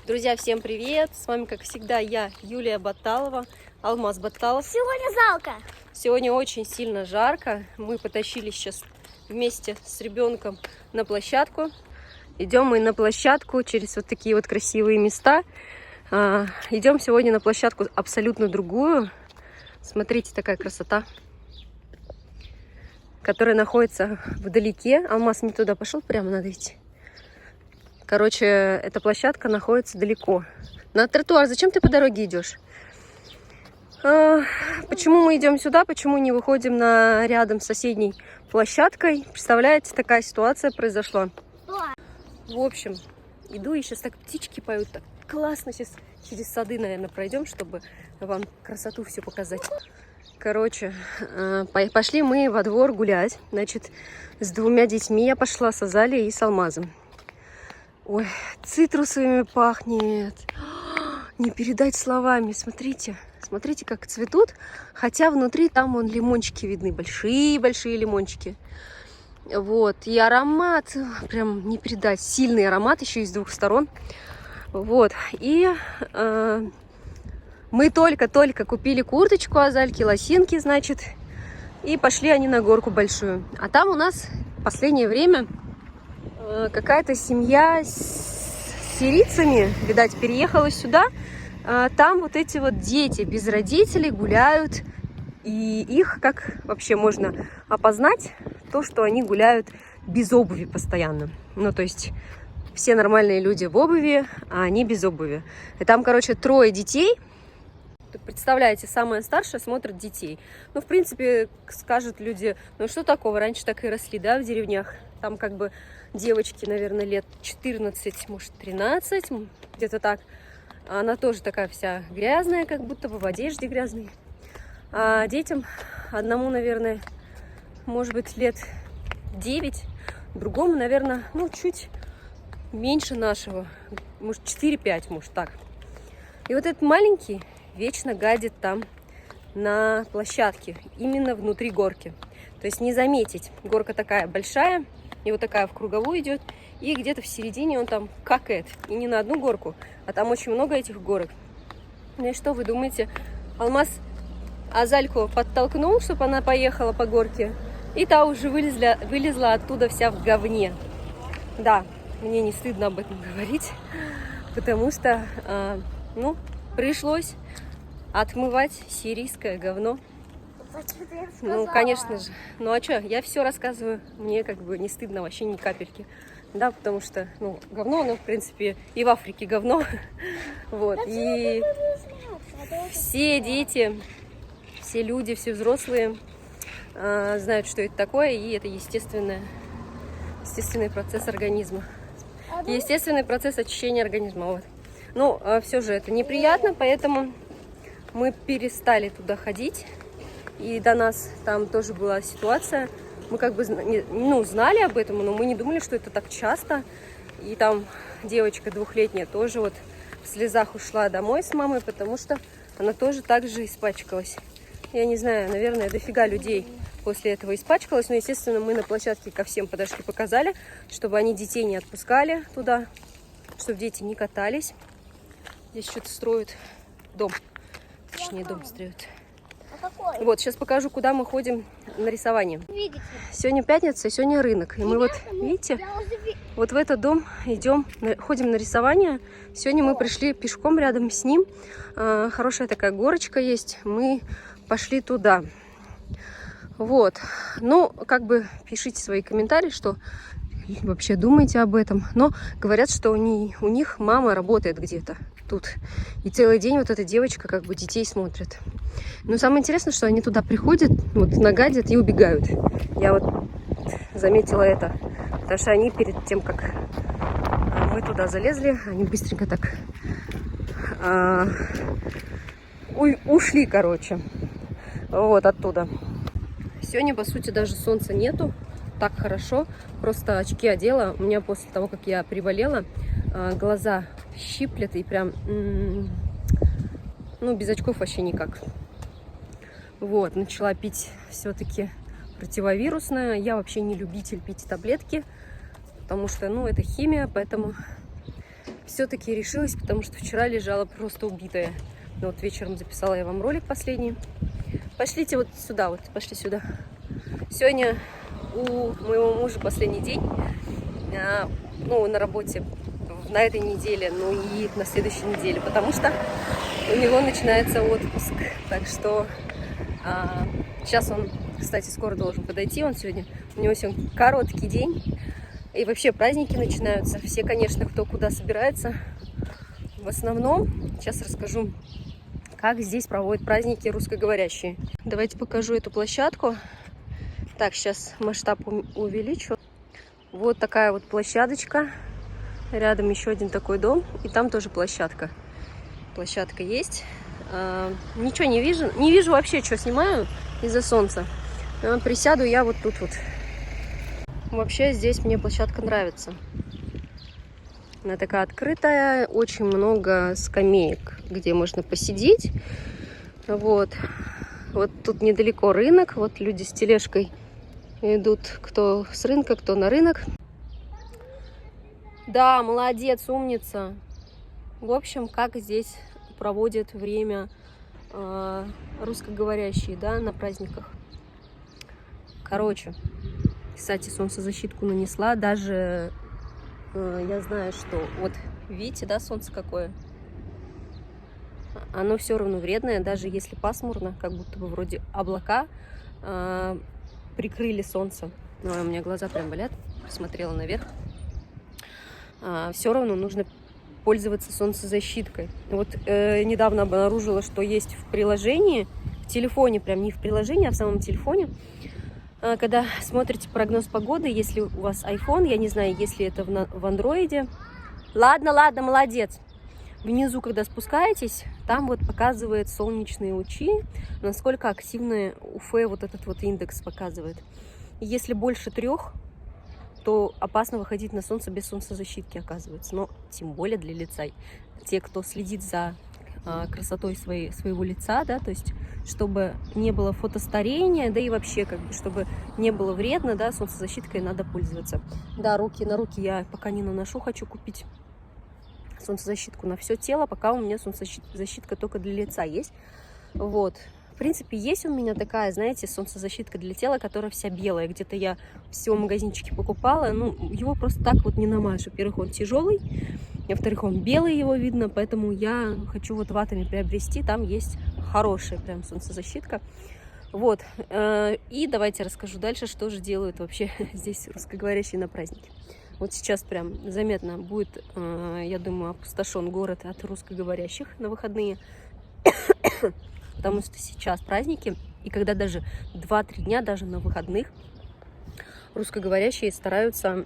Друзья, всем привет! С вами, как всегда, я, Юлия Баталова, Алмаз Баталов. Сегодня залка. Сегодня очень сильно жарко. Мы потащились сейчас вместе с ребенком на площадку. Идем мы на площадку через вот такие вот красивые места. Идем сегодня на площадку абсолютно другую. Смотрите, такая красота, которая находится вдалеке. Алмаз не туда пошел, прямо надо идти. Короче, эта площадка находится далеко. На тротуар. Зачем ты по дороге идешь? Почему мы идем сюда? Почему не выходим рядом с соседней площадкой? Представляете, такая ситуация произошла. В общем, иду, и сейчас так птички поют. Так классно. Сейчас через сады, наверное, пройдем, чтобы вам красоту все показать. Короче, пошли мы во двор гулять. Значит, с двумя детьми я пошла, с Азалией и с Алмазом. Ой, цитрусовыми пахнет. Не передать словами. Смотрите, смотрите, как цветут. Хотя внутри там вон лимончики видны. Большие-большие лимончики. Вот. И аромат, прям не передать. Сильный аромат еще и с двух сторон. Вот. И мы только-только купили курточку Азальки, лосинки, значит. И пошли они на горку большую. А там у нас в последнее время какая-то семья с сирийцами, видать, переехала сюда. Там вот эти вот дети без родителей гуляют. И их как вообще можно опознать? То, что они гуляют без обуви постоянно. Ну, то есть все нормальные люди в обуви, а они без обуви. И там, короче, 3 детей. Представляете, самая старшая смотрит детей. Ну, в принципе, скажут люди, ну что такого, раньше так и росли, да, в деревнях. Там как бы девочки, наверное, лет 14, может, 13, где-то так. Она тоже такая вся грязная, как будто бы в одежде грязной. А детям одному, наверное, может быть, лет 9, другому, наверное, ну, чуть меньше нашего, может, 4-5, может, так. И вот этот маленький вечно гадит там на площадке, именно внутри горки. То есть не заметить. Горка такая большая, и вот такая в круговую идет, и где-то в середине он там какает. И не на одну горку, а там очень много этих горок. Ну и что вы думаете? Алмаз Азальку подтолкнул, чтобы она поехала по горке, и та уже вылезла оттуда вся в говне. Да, мне не стыдно об этом говорить, потому что, ну, пришлось отмывать сирийское говно. Ну, конечно же. Ну, а что, я все рассказываю, мне как бы не стыдно вообще ни капельки. Да, потому что, ну, говно, оно, в принципе, и в Африке говно. Вот, и все дети, все люди, все взрослые знают, что это такое, и это естественный процесс организма. Естественный процесс очищения организма. Вот. Ну, все же это неприятно, поэтому мы перестали туда ходить. И до нас там тоже была ситуация. Мы как бы знали об этом, но мы не думали, что это так часто. И там девочка 2-летняя тоже вот в слезах ушла домой с мамой, потому что она тоже так же испачкалась. Я не знаю, наверное, дофига людей после этого испачкалось. Но, естественно, мы на площадке ко всем подошли, показали, чтобы они детей не отпускали туда, чтобы дети не катались. Здесь что-то строят дом. Точнее, дом строят. Вот, сейчас покажу, куда мы ходим на рисование. Видите? Сегодня пятница, сегодня рынок. И мы вот, видите, вот в этот дом идем, ходим на рисование. Сегодня мы пришли пешком рядом с ним. Хорошая такая горочка есть. Мы пошли туда. Вот. Ну, как бы пишите свои комментарии, что вообще думаете об этом. Но говорят, что у них мама работает где-то тут. И целый день вот эта девочка как бы детей смотрит. Но самое интересное, что они туда приходят, вот нагадят и убегают. Я вот заметила это. Потому что они перед тем, как мы туда залезли, они быстренько так ушли, короче. Вот оттуда. Сегодня, по сути, даже солнца нету. Так хорошо. Просто очки одела. У меня после того, как я приболела, глаза щиплет и прям, ну, без очков вообще никак. Вот, начала пить все-таки противовирусное. Я вообще не любитель пить таблетки, потому что, ну, это химия, поэтому все-таки решилась, потому что вчера лежала просто убитая. Но вот вечером записала я вам ролик последний. Пошлите вот сюда, вот, пошли сюда. Сегодня у моего мужа последний день, ну, на работе на этой неделе, ну и на следующей неделе, потому что у него начинается отпуск. Так что сейчас он, кстати, скоро должен подойти, у него сегодня короткий день. И вообще праздники начинаются. Все, конечно, кто куда собирается. В основном, сейчас расскажу, как здесь проводят праздники русскоговорящие. Давайте покажу эту площадку. Так, сейчас масштаб увеличу. Вот такая вот площадочка. Рядом еще один такой дом. И там тоже площадка. Площадка есть. Ничего не вижу. Не вижу вообще, что снимаю из-за солнца. Присяду я вот тут вот. Вообще здесь мне площадка нравится. Она такая открытая, очень много скамеек, где можно посидеть. Вот тут недалеко рынок, вот люди с тележкой идут, кто с рынка, кто на рынок. Да, молодец, умница. В общем, как здесь проводят время русскоговорящие, да, на праздниках. Короче, кстати, солнцезащитку нанесла, даже я знаю, что вот видите, да, солнце какое? Оно все равно вредное, даже если пасмурно, как будто бы вроде облака прикрыли солнце. Ой, у меня глаза прям болят, посмотрела наверх. Все равно нужно пользоваться солнцезащиткой. Вот недавно обнаружила, что есть в приложении, в телефоне, прям не в приложении, а в самом телефоне. Когда смотрите прогноз погоды, если у вас iPhone, я не знаю, если это в андроиде. Ладно, молодец. Внизу, когда спускаетесь, там вот показывает солнечные лучи, насколько активный УФ вот этот вот индекс показывает. И если больше 3, то опасно выходить на солнце без солнцезащитки, оказывается. Но тем более для лица. Те, кто следит за красотой своего лица, да, то есть чтобы не было фотостарения, да и вообще как бы чтобы не было вредно, да, солнцезащиткой надо пользоваться. Да, на руки я пока не наношу, хочу купить солнцезащитку на все тело, пока у меня солнцезащитка только для лица есть. Вот. В принципе, есть у меня такая, знаете, солнцезащитка для тела, которая вся белая. Где-то я все в магазинчике покупала. Ну, его просто так вот не намажешь. Во-первых, он тяжелый. Во-вторых, он белый, его видно. Поэтому я хочу вот в Атоме приобрести. Там есть хорошая прям солнцезащитка. Вот. И давайте расскажу дальше, что же делают вообще здесь русскоговорящие на празднике. Вот сейчас прям заметно будет, я думаю, опустошен город от русскоговорящих на выходные. Потому что сейчас праздники, и когда даже 2-3 дня, даже на выходных, русскоговорящие стараются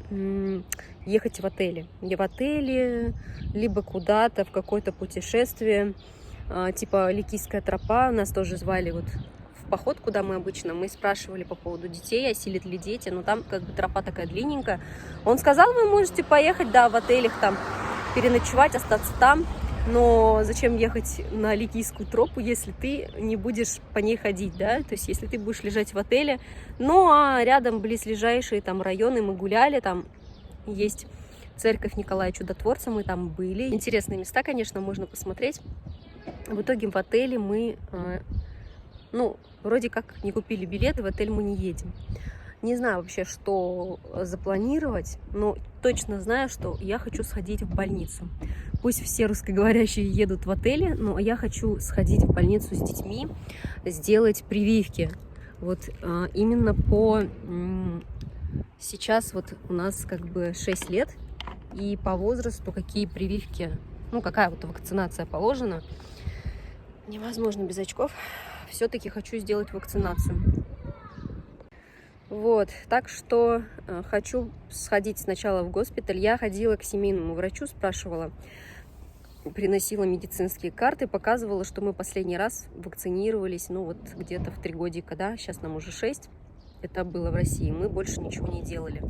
ехать в отели. Не в отеле, либо куда-то, в какое-то путешествие, типа Ликийская тропа. Нас тоже звали вот в поход, куда мы обычно. Мы спрашивали по поводу детей, осилят ли дети, но там как бы тропа такая длинненькая. Он сказал, вы можете поехать, да, в отелях там, переночевать, остаться там. Но зачем ехать на Ликийскую тропу, если ты не будешь по ней ходить, да? То есть, если ты будешь лежать в отеле. Ну, а рядом близлежащие там районы мы гуляли, там есть церковь Николая Чудотворца, мы там были. Интересные места, конечно, можно посмотреть. В итоге в отеле мы, ну, вроде как не купили билеты, в отель мы не едем. Не знаю вообще, что запланировать, но точно знаю, что я хочу сходить в больницу. Пусть все русскоговорящие едут в отеле, но я хочу сходить в больницу с детьми, сделать прививки. Вот именно сейчас вот у нас как бы 6 лет, и по возрасту какие прививки, ну какая вот вакцинация положена, невозможно без очков. Все-таки хочу сделать вакцинацию. Вот, так что хочу сходить сначала в госпиталь. Я ходила к семейному врачу, спрашивала, приносила медицинские карты, показывала, что мы последний раз вакцинировались, ну вот где-то в 3 годика, да, сейчас нам уже 6, это было в России, мы больше ничего не делали.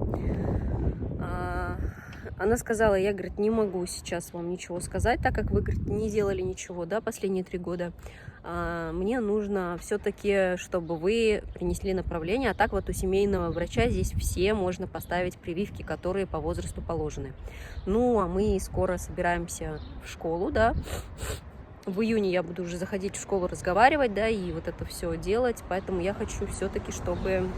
Она сказала, я, говорит, не могу сейчас вам ничего сказать, так как вы, говорит, не делали ничего, да, последние 3 года. Мне нужно все-таки, чтобы вы принесли направление, а так вот у семейного врача здесь все можно поставить прививки, которые по возрасту положены. Ну, а мы скоро собираемся в школу, да. В июне я буду уже заходить в школу, разговаривать, да, и вот это все делать, поэтому я хочу все-таки, чтобы,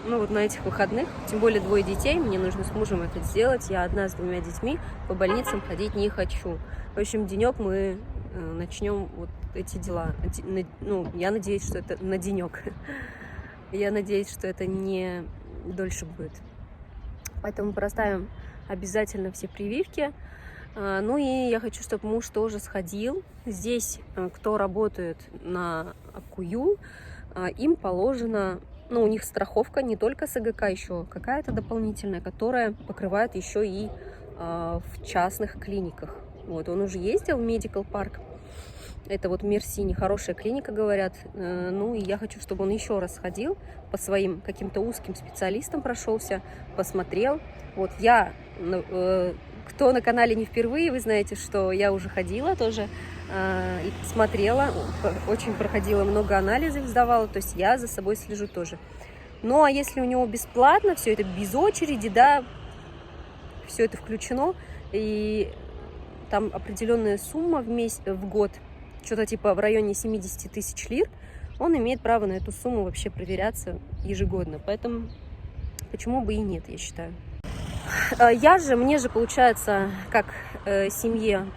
ну, вот на этих выходных, тем более 2 детей, мне нужно с мужем это сделать, я одна с 2 детьми, по больницам ходить не хочу. В общем, денек мы начнем вот эти дела, ну, я надеюсь, что это на денек, я надеюсь, что это не дольше будет, поэтому проставим обязательно все прививки. Ну и я хочу, чтобы муж тоже сходил. Здесь, кто работает на АКУЮ, им положено, ну, у них страховка не только с АГК, еще какая-то дополнительная, которая покрывает еще и в частных клиниках. Вот, он уже ездил в Medical Park. Это вот Мерси, хорошая клиника, говорят. Ну и я хочу, чтобы он еще раз сходил, по своим каким-то узким специалистам прошелся, посмотрел. Вот я... Кто на канале не впервые, вы знаете, что я уже ходила тоже, смотрела, очень проходила, много анализов сдавала, то есть я за собой слежу тоже. Ну, а если у него бесплатно, все это без очереди, да, все это включено, и там определенная сумма в год, что-то типа в районе 70 тысяч лир, он имеет право на эту сумму вообще проверяться ежегодно, поэтому почему бы и нет, я считаю. Мне же, получается, как семье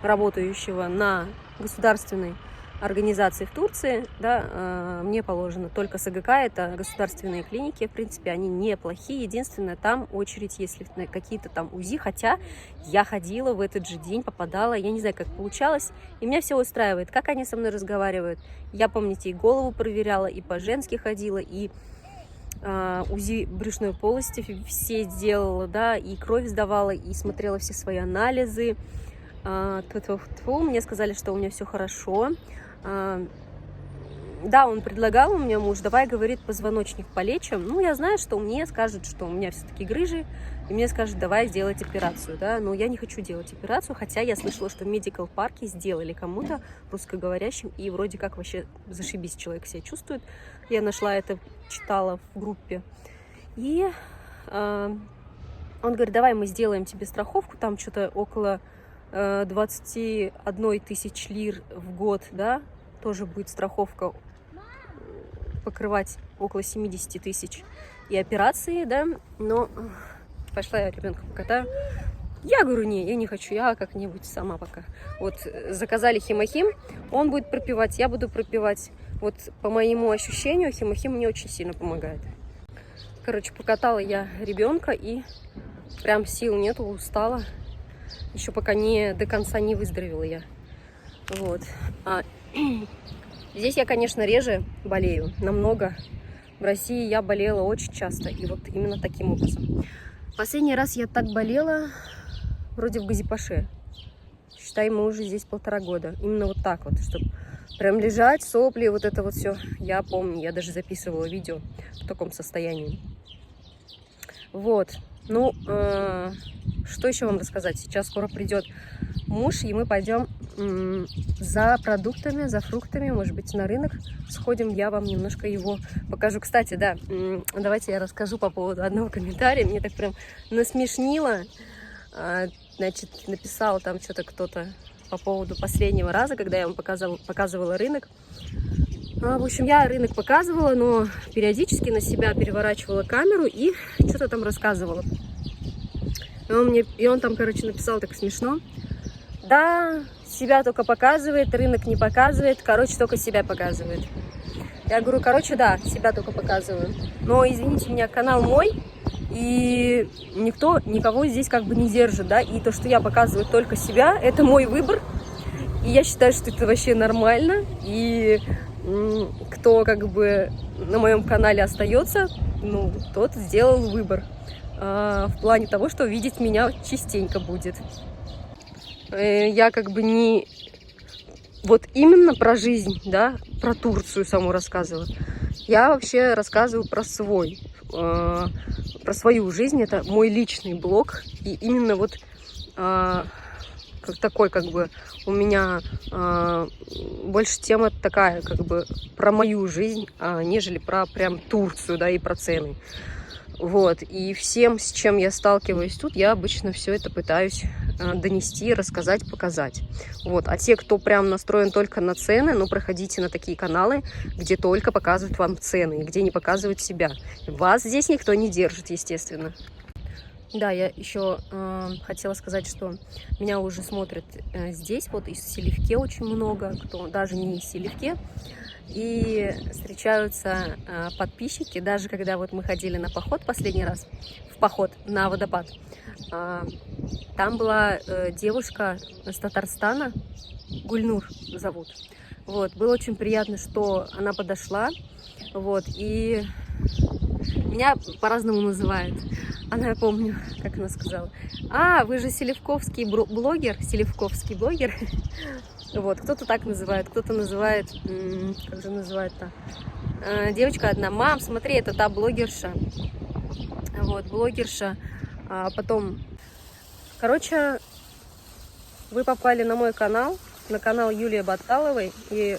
работающего на государственной организации в Турции, да, мне положено только с АГК, это государственные клиники, в принципе, они неплохие, единственное, там очередь, если на какие-то там УЗИ, хотя я ходила в этот же день, попадала, я не знаю, как получалось, и меня все устраивает, как они со мной разговаривают. Я, помните, и голову проверяла, и по-женски ходила, и УЗИ брюшной полости все сделала, да, и кровь сдавала, и смотрела все свои анализы. Мне сказали, что у меня все хорошо. Да, он предлагал, у меня муж, давай, говорит, позвоночник полечим. Ну, я знаю, что мне скажут, что у меня все-таки грыжи, и мне скажут, давай сделать операцию, да, но я не хочу делать операцию, хотя я слышала, что в Medical Park сделали кому-то русскоговорящим, и вроде как вообще зашибись человек себя чувствует. Я нашла это, читала в группе, и он говорит, давай мы сделаем тебе страховку, там что-то около 21 тысяч лир в год, да, тоже будет страховка покрывать около 70 тысяч и операции, да, но пошла я ребенка покатаю. Я говорю, не, я не хочу, я как-нибудь сама пока. Вот заказали химохим, он будет пропивать, я буду пропивать. Вот по моему ощущению, химохим мне очень сильно помогает. Короче, покатала я ребенка и прям сил нету, устала. Еще пока не до конца не выздоровела я. Вот. Здесь я, конечно, реже болею, намного. В России я болела очень часто, и вот именно таким образом. Последний раз я так болела, вроде в Газипаше. Считай, мы уже здесь 1,5 года. Именно вот так вот, чтобы прям лежать, сопли, вот это вот все. Я помню, я даже записывала видео в таком состоянии. Вот. Ну, что еще вам рассказать? Сейчас скоро придет муж, и мы пойдем за продуктами, за фруктами, может быть, на рынок сходим, я вам немножко его покажу. Кстати, да, давайте я расскажу по поводу одного комментария, мне так прям насмешнило, значит, написал там что-то кто-то по поводу последнего раза, когда я вам показывала рынок. В общем, я рынок показывала, но периодически на себя переворачивала камеру и что-то там рассказывала. И он там, короче, написал так смешно. Да, себя только показывает, рынок не показывает, короче, только себя показывает. Я говорю, короче, да, себя только показываю. Но, извините меня, канал мой, и никто никого здесь как бы не держит, да, и то, что я показываю только себя, это мой выбор. И я считаю, что это вообще нормально, и кто как бы на моем канале остается, ну, тот сделал выбор. В плане того, что видеть меня частенько будет. Я как бы не вот именно про жизнь, да, про Турцию саму рассказывала. Я вообще рассказываю про свою жизнь. Это мой личный блог. И именно вот как такой, как бы, у меня больше тема такая, как бы, про мою жизнь, нежели про прям Турцию, да, и про цены. Вот, и всем, с чем я сталкиваюсь тут, я обычно все это пытаюсь донести, рассказать, показать. Вот, а те, кто прям настроен только на цены, ну, проходите на такие каналы, где только показывают вам цены, и где не показывают себя. Вас здесь никто не держит, естественно. Да, я еще хотела сказать, что меня уже смотрят здесь, вот из Селивке очень много, кто даже не из Селивке. И встречаются подписчики, даже когда вот мы ходили на поход последний раз, в поход на водопад, там была девушка из Татарстана, Гульнур зовут. Вот, было очень приятно, что она подошла, вот, и меня по-разному называют. Она, я помню, как она сказала: «А, вы же селивковский блогер, селивковский блогер». Вот, кто-то так называет, кто-то называет, как же называют-то? Девочка одна: «Мам, смотри, это та блогерша». Вот, блогерша. А потом, короче, вы попали на мой канал, на канал Юлии Баталовой, и,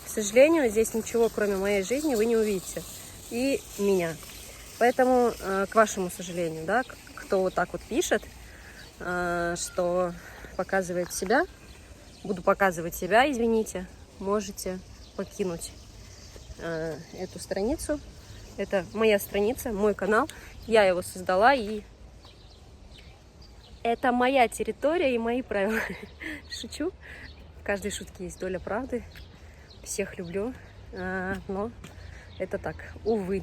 к сожалению, здесь ничего, кроме моей жизни, вы не увидите. И меня. Поэтому, к вашему сожалению, да, кто вот так вот пишет, что показывает себя, буду показывать себя, извините, можете покинуть эту страницу. Это моя страница, мой канал, я его создала, и это моя территория и мои правила. Шучу, в каждой шутке есть доля правды, всех люблю, но это так, увы.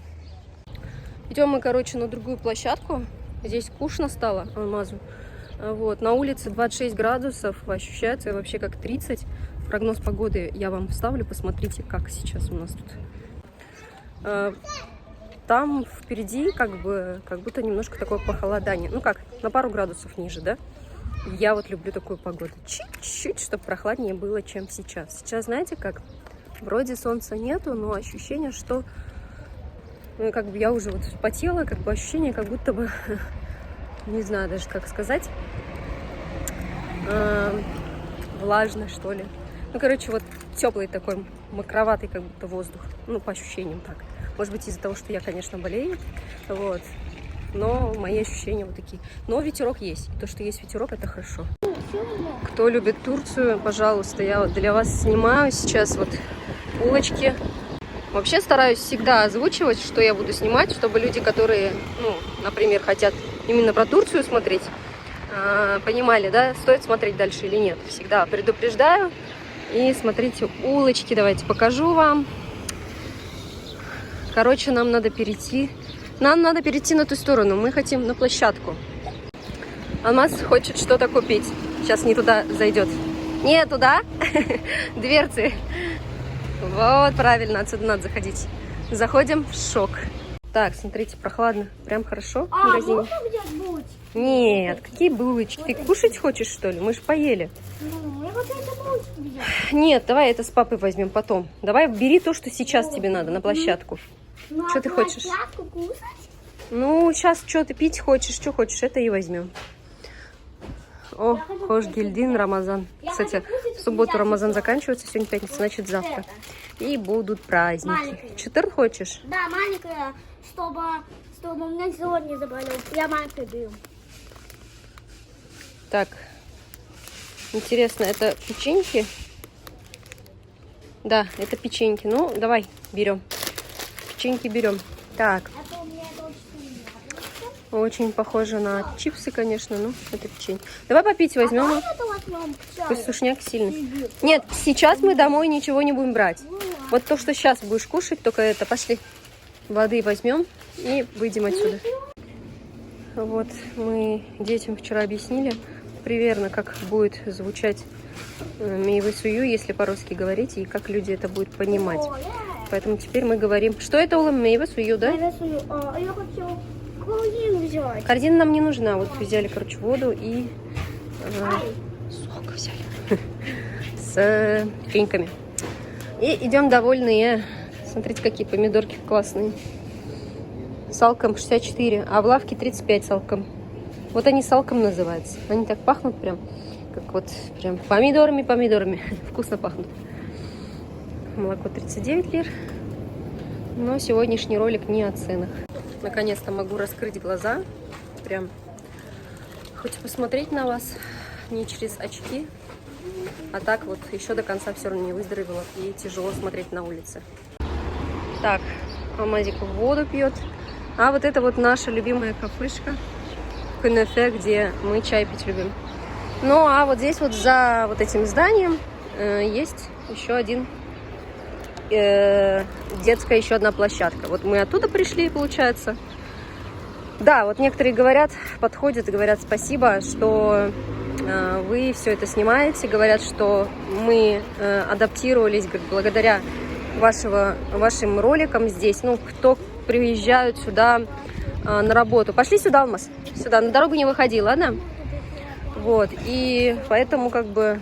Идем мы, короче, на другую площадку. Здесь скучно стало Алмазу. Вот. На улице 26 градусов, ощущается вообще как 30. Прогноз погоды я вам вставлю, посмотрите, как сейчас у нас тут. Там впереди как будто немножко такое похолодание. Ну как, на пару градусов ниже, да? Я вот люблю такую погоду. Чуть-чуть, чтобы прохладнее было, чем сейчас. Сейчас, знаете как, вроде солнца нету, но ощущение, что как бы я уже вот вспотела, как бы ощущение, как будто бы, не знаю даже как сказать, влажно, что ли. Ну, короче, вот теплый такой, мокроватый как будто воздух, ну, по ощущениям так. Может быть, из-за того, что я, конечно, болею, вот, но мои ощущения вот такие. Но ветерок есть, то, что есть ветерок, это хорошо. Кто любит Турцию, пожалуйста, я вот для вас снимаю сейчас вот улочки. Вообще стараюсь всегда озвучивать, что я буду снимать, чтобы люди, которые, ну, например, хотят именно про Турцию смотреть, понимали, да, стоит смотреть дальше или нет. Всегда предупреждаю. И смотрите, улочки, давайте покажу вам. Короче, нам надо перейти на ту сторону. Мы хотим на площадку. Алмаз хочет что-то купить. Сейчас не туда зайдет. Не туда. Дверцы. Вот, правильно, отсюда надо заходить. Заходим в шок. Так, смотрите, прохладно. Прям хорошо в магазине. Можно взять булочки? Нет, какие булочки? Ты кушать хочешь, что ли? Мы же поели. Ну, я хочу это булочки взять. Нет, давай это с папой возьмем потом. Давай бери то, что сейчас тебе надо, на площадку. Ну, Что ты хочешь? площадку кушать? Ну, сейчас что ты пить хочешь, что хочешь, это и возьмем. О, Хош-Гильдин, Рамазан. Кстати, в субботу Рамазан заканчивается, сегодня пятница, значит завтра. И будут праздники. Читер хочешь? Да, маленькая, чтобы у меня сегодня заболел. Я маленькая беру. Так, интересно, это печеньки? Да, это печеньки. Ну, давай, берем. Печеньки берем. Так. Это у меня это очень нравится. Очень похоже на чипсы, конечно, но это печенье. Давай попить возьмем. Давай это возьмем к чаю. Вкусняк сильный. Нет, сейчас мы домой ничего не будем брать. Вот то, что сейчас будешь кушать, только это. Пошли. Воды возьмем и выйдем отсюда. Вот мы детям вчера объяснили примерно, как будет звучать мейве сую, если по-русски говорить, и как люди это будут понимать. Поэтому теперь мы говорим, что это улам мейве сую, да? Я хочу корзину взять. Корзина нам не нужна. Вот взяли, короче, воду и сок взяли с пеньками. И идем довольные Смотрите, какие помидорки классные. Салком 64, а в лавке 35 салком. Вот они салком называются. Они так пахнут прям, как вот прям помидорами. Вкусно пахнут. Молоко 39 лир. Но сегодняшний ролик не о ценах. Наконец-то могу раскрыть глаза. Прям хоть посмотреть на вас не через очки. А так вот еще до конца все равно не выздоровела. И тяжело смотреть на улице. Так, Алмазик воду пьет. А вот это вот наша любимая кафешка. Кунефе, где мы чай пить любим. Ну а вот здесь вот за вот этим зданием есть еще один детская еще одна площадка. Вот мы оттуда пришли, получается. Да, вот некоторые говорят, подходят и говорят спасибо, что вы все это снимаете. Говорят, что мы адаптировались благодаря вашим роликам здесь. Ну, кто приезжают сюда на работу. Пошли сюда, Алмаз. Сюда, на дорогу не выходи, ладно? Вот, и поэтому как бы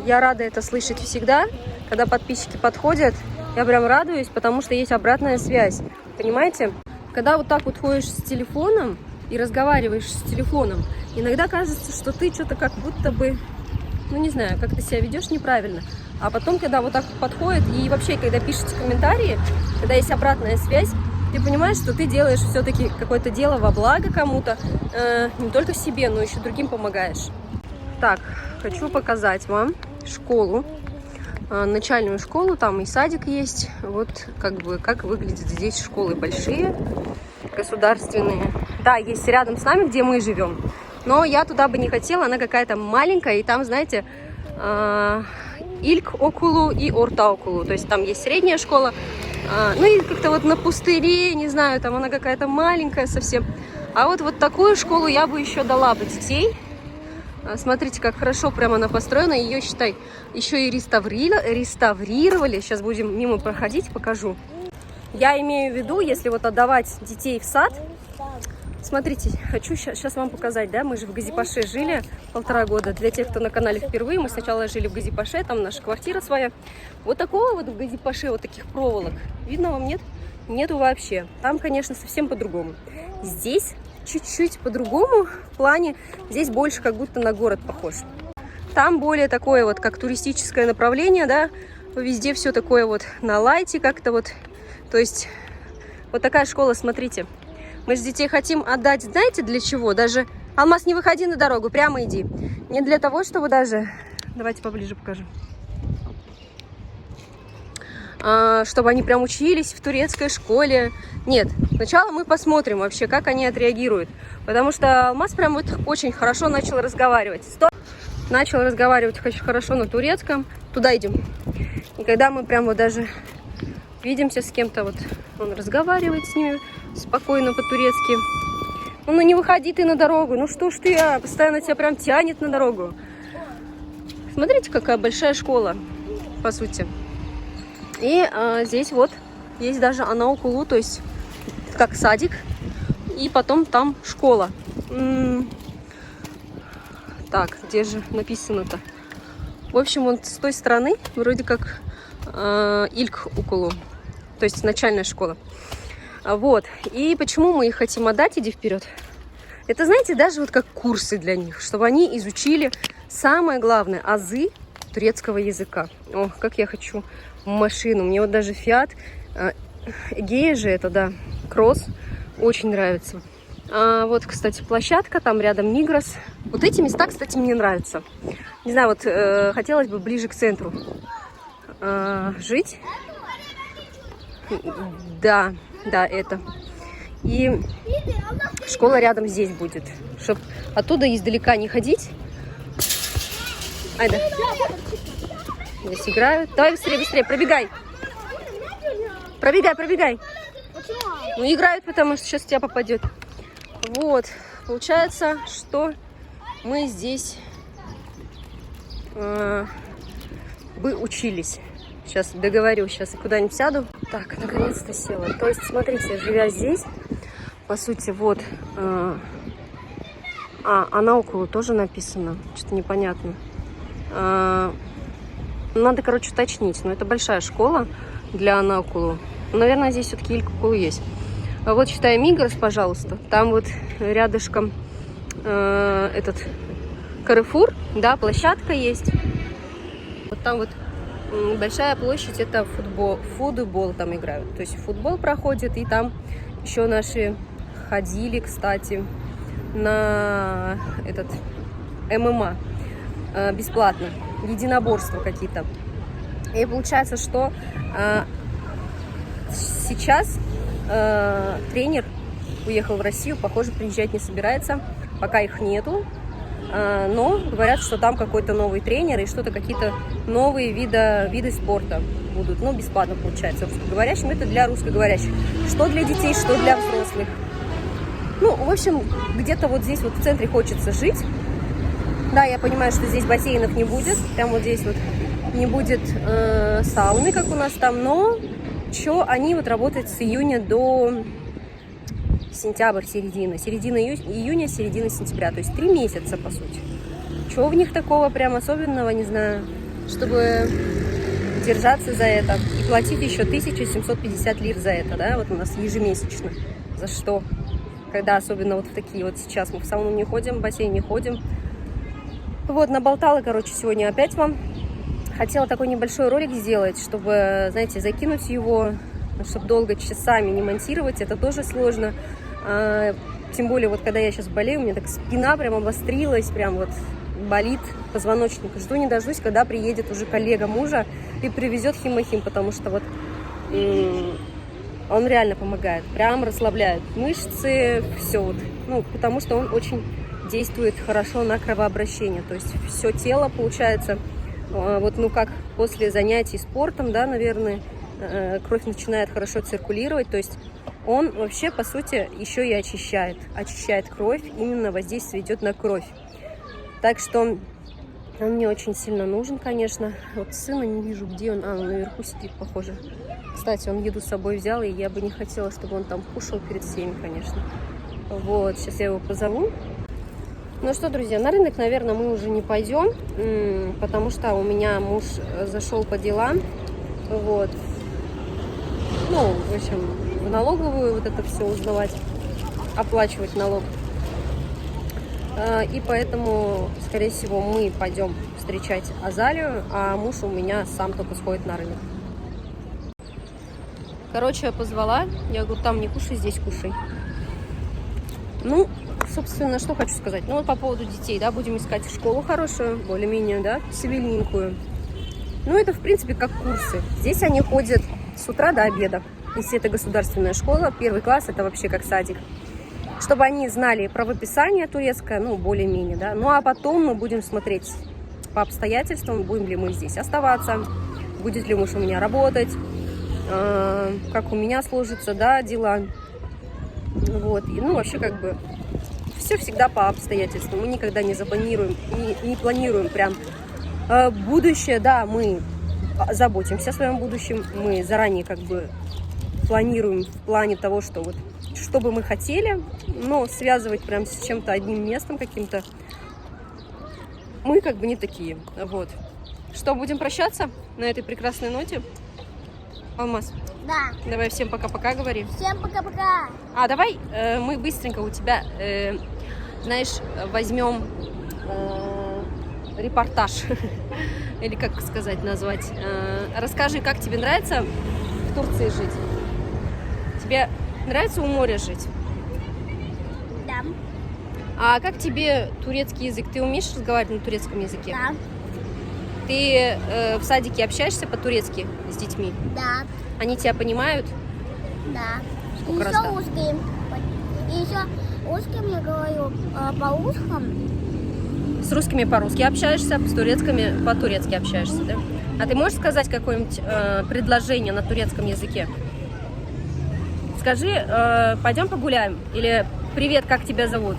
я рада это слышать всегда, когда подписчики подходят. Я прям радуюсь, потому что есть обратная связь. Понимаете? Когда вот так вот ходишь с телефоном и разговариваешь с телефоном, иногда кажется, что ты что-то как будто бы, ну не знаю, как ты себя ведешь неправильно. А потом, когда вот так подходит, и вообще, когда пишете комментарии, когда есть обратная связь, ты понимаешь, что ты делаешь все-таки какое-то дело во благо кому-то, не только себе, но еще другим помогаешь. Так, хочу показать вам школу. Начальную школу, там и садик есть. Вот как бы как выглядят здесь школы большие, государственные. Да, есть рядом с нами, где мы живем. Но я туда бы не хотела, она какая-то маленькая. И там, знаете, Ильк окулу и Орта окулу. То есть там есть средняя школа. Ну и как-то вот на пустыре, не знаю, там она какая-то маленькая совсем. А вот такую школу я бы еще дала бы детей. Смотрите, как хорошо прямо она построена. Ее, считай, еще и реставрировали. Сейчас будем мимо проходить, покажу. Я имею в виду, если вот отдавать детей в сад. Смотрите, хочу сейчас вам показать, да, мы же в Газипаше жили 1,5 года. Для тех, кто на канале впервые, мы сначала жили в Газипаше, там наша квартира своя. Вот такого вот в Газипаше, вот таких проволок, видно вам, нет? Нету вообще. Там, конечно, совсем по-другому. Здесь чуть-чуть по-другому в плане, здесь больше как будто на город похож. Там более такое вот, как туристическое направление, да, везде все такое вот на лайте как-то вот. То есть вот такая школа, смотрите. Мы же детей хотим отдать, знаете, для чего? Даже, Алмаз, не выходи на дорогу, прямо иди. Не для того, чтобы даже, давайте поближе покажу. Чтобы они прям учились в турецкой школе. Нет, сначала мы посмотрим вообще, как они отреагируют. Потому что Алмаз прям вот очень хорошо начал разговаривать. Начал разговаривать очень хорошо на турецком. Туда идем. И когда мы прям вот даже видимся с кем-то, вот он разговаривает с ними спокойно по-турецки. Ну не выходи ты на дорогу. Ну что ж ты, постоянно тебя прям тянет на дорогу. Смотрите, какая большая школа, по сути. И здесь вот есть даже анаокулу, то есть как садик. И потом там школа. Так, где же написано-то? В общем, вот с той стороны вроде как Ильк окулу, то есть начальная школа. Вот. И почему мы их хотим отдать, иди вперед. Это, знаете, даже вот как курсы для них, чтобы они изучили самое главное, азы турецкого языка. О, как я хочу машину. Мне вот даже Fiat Egea же это, да, Кросс, очень нравится. Вот, кстати, площадка, там рядом Мигрос. Вот эти места, кстати, мне нравятся. Не знаю, вот хотелось бы ближе к центру жить. Да, это. И школа рядом здесь будет, чтобы оттуда издалека не ходить. Айда. Здесь играют. Давай быстрее, пробегай. Пробегай. Ну, играют, потому что сейчас в тебя попадет. Вот. Получается, что мы здесь бы учились. Сейчас договорю, сейчас я куда-нибудь сяду. Так, наконец-то села. То есть, смотрите, живя здесь, по сути, вот... анаокулу тоже написано. Что-то непонятно. Надо, короче, уточнить. Но это большая школа для анаокулу. Наверное, здесь все-таки Иль-Кукул есть. А вот читай Мигрос, пожалуйста. Там вот рядышком этот Каррефур, да, площадка есть. Вот там вот большая площадь, это футбол там играют. То есть футбол проходит, и там еще наши ходили, кстати, на этот ММА бесплатно, единоборства какие-то. И получается, что сейчас тренер уехал в Россию, похоже, приезжать не собирается, пока их нету. Но говорят, что там какой-то новый тренер и что-то, какие-то новые виды спорта будут. Ну, бесплатно получается. Русскоговорящим это для русскоговорящих. Что для детей, что для взрослых. Ну, в общем, где-то вот здесь вот в центре хочется жить. Да, я понимаю, что здесь бассейнов не будет. Прям вот здесь вот не будет сауны, как у нас там. Но они вот работают с июня до сентябрь, середина июня, середина сентября. То есть 3 месяца, по сути. Чего в них такого прям особенного, не знаю, чтобы держаться за это. И платить еще 1750 лир за это, да, вот у нас ежемесячно. За что? Когда особенно вот в такие вот сейчас мы в сауну не ходим, в бассейн не ходим. Вот, наболтала, короче, сегодня опять вам. Хотела такой небольшой ролик сделать, чтобы, знаете, закинуть его, чтобы долго часами не монтировать, это тоже сложно. Тем более, вот когда я сейчас болею, у меня так спина прям обострилась, прям вот болит позвоночник. Жду не дождусь, когда приедет уже коллега мужа и привезет химохим, потому что вот он реально помогает, прям расслабляет мышцы, все вот. Ну, потому что он очень действует хорошо на кровообращение, то есть все тело, получается, вот, ну, как после занятий спортом, да, наверное, кровь начинает хорошо циркулировать, то есть он вообще, по сути, еще и очищает кровь, именно воздействие идет на кровь. Так что он мне очень сильно нужен, конечно. Вот сына не вижу, где он, он наверху сидит, похоже. Кстати, он еду с собой взял, и я бы не хотела, чтобы он там кушал перед всеми, конечно. Вот, сейчас я его позову. Ну что, друзья, на рынок, наверное, мы уже не пойдем, потому что у меня муж зашел по делам, вот. Ну, в общем, в налоговую вот это все узнавать, оплачивать налог. И поэтому, скорее всего, мы пойдем встречать Азалию, а муж у меня сам только сходит на рынок. Короче, я позвала, я говорю, там не кушай, здесь кушай. Ну, собственно, что хочу сказать. Ну, вот по поводу детей, да, будем искать школу хорошую, более-менее, да, севильненькую. Ну, это, в принципе, как курсы. Здесь они ходят с утра до обеда. Если это государственная школа, 1 класс, это вообще как садик. Чтобы они знали правописание турецкое, ну, более-менее, да. Ну, а потом мы будем смотреть по обстоятельствам, будем ли мы здесь оставаться, будет ли муж у меня работать, как у меня сложатся, да, дела. Вот, и, ну, вообще, как бы, все всегда по обстоятельствам. Мы никогда не запланируем, не планируем прям будущее, да, мы заботимся о своем будущем, мы заранее, как бы, планируем в плане того, что вот, что бы мы хотели, но связывать прям с чем-то одним местом каким-то, мы как бы не такие, вот. Что, будем прощаться на этой прекрасной ноте? Алмаз? Да. Давай всем пока-пока говори. Всем пока-пока. Давай мы быстренько у тебя, знаешь, возьмем репортаж, или как сказать, назвать. Расскажи, как тебе нравится в Турции жить? Тебе нравится у моря жить? Да. А как тебе турецкий язык? Ты умеешь разговаривать на турецком языке? Да. Ты в садике общаешься по-турецки с детьми? Да. Они тебя понимают? Да. Сколько раз, Еще да? узким. И еще узким я говорю по-узкому. С русскими по-русски общаешься, с турецкими по-турецки общаешься, да? А ты можешь сказать какое-нибудь предложение на турецком языке? Скажи, пойдем погуляем? Или привет, как тебя зовут?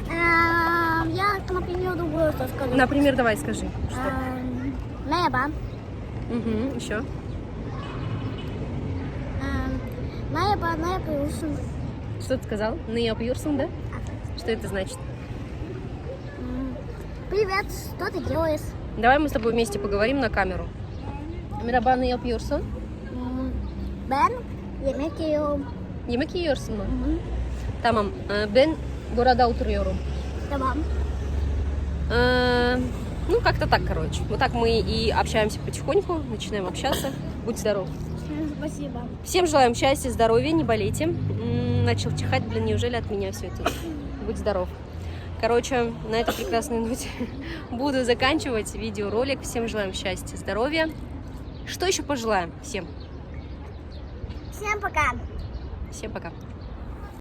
Я, например, другое что скажу. Например, давай скажи. Merhaba. Угу, еще. Merhaba, ne yapıyorsun? Что ты сказал? Не yapıyorsun, да? Что это значит? Привет, что ты делаешь? Давай мы с тобой вместе поговорим на камеру. Merhaba, ne yapıyorsun? Ben yemek yiyorum. Yemek yiyorsun mu? Tamam. Ben burada oturuyorum. Tamam. Ну, как-то так, короче. Вот так мы и общаемся потихоньку, начинаем общаться. Будь здоров. Спасибо. Всем желаем счастья, здоровья, не болейте. Начал чихать, блин, неужели от меня все это? Будь здоров. Короче, на этой прекрасной ноте буду заканчивать видеоролик. Всем желаем счастья, здоровья. Что еще пожелаем всем? Всем пока. Всем пока.